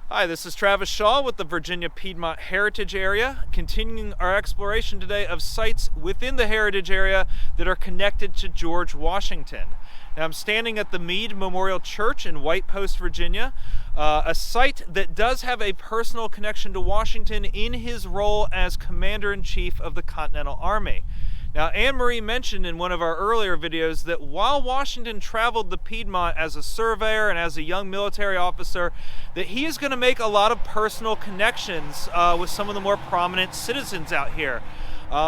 Hi, this is Travis Shaw with the Virginia Piedmont Heritage Area, continuing our exploration today of sites within the Heritage Area that are connected to George Washington. Now I'm standing at the Meade Memorial Church in White Post, Virginia, a site that does have a personal connection to Washington in his role as Commander-in-Chief of the Continental Army. Now, Anne-Marie mentioned in one of our earlier videos that while Washington traveled the Piedmont as a surveyor and as a young military officer, that he is going to make a lot of personal connections with some of the more prominent citizens out here.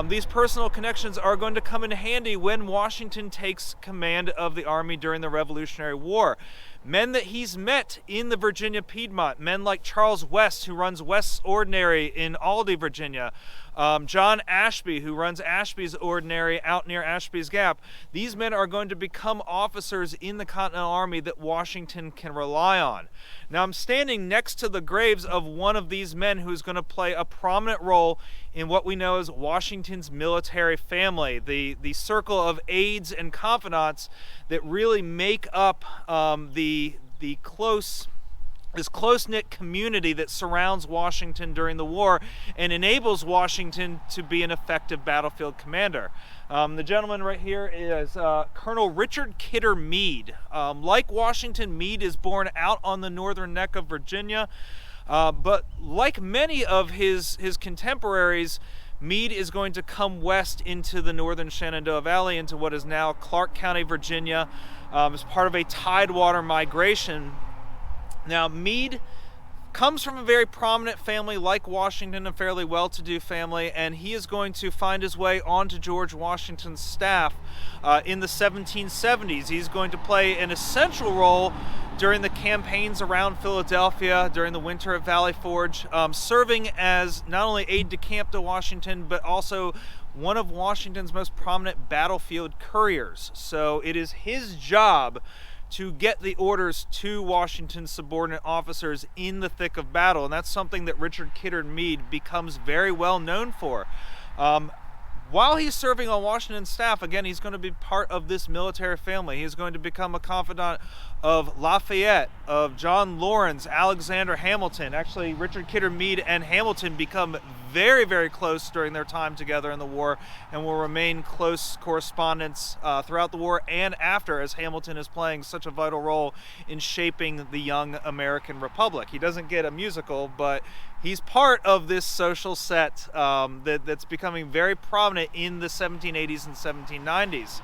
These personal connections are going to come in handy when Washington takes command of the Army during the Revolutionary War. Men that he's met in the Virginia Piedmont, men like Charles West, who runs West's Ordinary in Aldie, Virginia, John Ashby, who runs Ashby's Ordinary out near Ashby's Gap. These men are going to become officers in the Continental Army that Washington can rely on. Now I'm standing next to the graves of one of these men who's going to play a prominent role in what we know as Washington's military family, the circle of aides and confidants that really make up this close-knit community that surrounds Washington during the war and enables Washington to be an effective battlefield commander. The gentleman right here is Colonel Richard Meade. Like Washington, Meade is born out on the northern neck of Virginia, but like many of his contemporaries, Meade is going to come west into the northern Shenandoah Valley, into what is now Clark County, Virginia, as part of a tidewater migration. Now, Meade comes from a very prominent family like Washington, a fairly well-to-do family, and he is going to find his way onto George Washington's staff in the 1770s. He's going to play an essential role during the campaigns around Philadelphia, during the winter at Valley Forge, serving as not only aide-de-camp to Washington, but also one of Washington's most prominent battlefield couriers. So it is his job to get the orders to Washington's subordinate officers in the thick of battle, and that's something that Richard Meade becomes very well known for. While he's serving on Washington's staff, again, he's going to be part of this military family. He's going to become a confidant of Lafayette, of John Laurens, Alexander Hamilton. Actually, Richard Meade and Hamilton become very, very close during their time together in the war and will remain close correspondents throughout the war and after, as Hamilton is playing such a vital role in shaping the young American Republic. He doesn't get a musical, but he's part of this social set that's becoming very prominent in the 1780s and 1790s.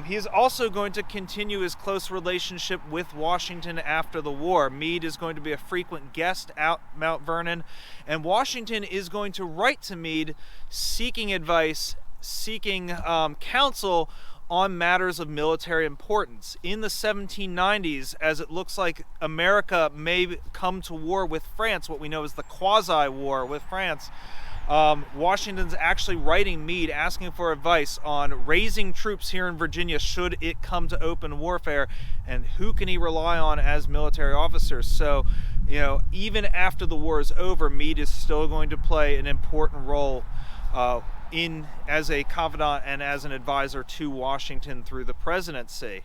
He is also going to continue his close relationship with Washington after the war. Meade is going to be a frequent guest at Mount Vernon, and Washington is going to write to Meade seeking advice, seeking counsel on matters of military importance. In the 1790s, as it looks like America may come to war with France, what we know as the quasi-war with France, Washington's actually writing Meade asking for advice on raising troops here in Virginia should it come to open warfare, and who can he rely on as military officers. So, even after the war is over, Meade is still going to play an important role as a confidant and as an advisor to Washington through the presidency.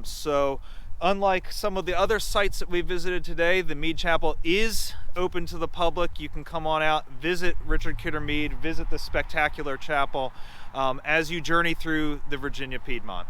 So unlike some of the other sites that we visited today, the Meade Chapel is open to the public. You can come on out, visit Richard Meade, visit the spectacular chapel as you journey through the Virginia Piedmont.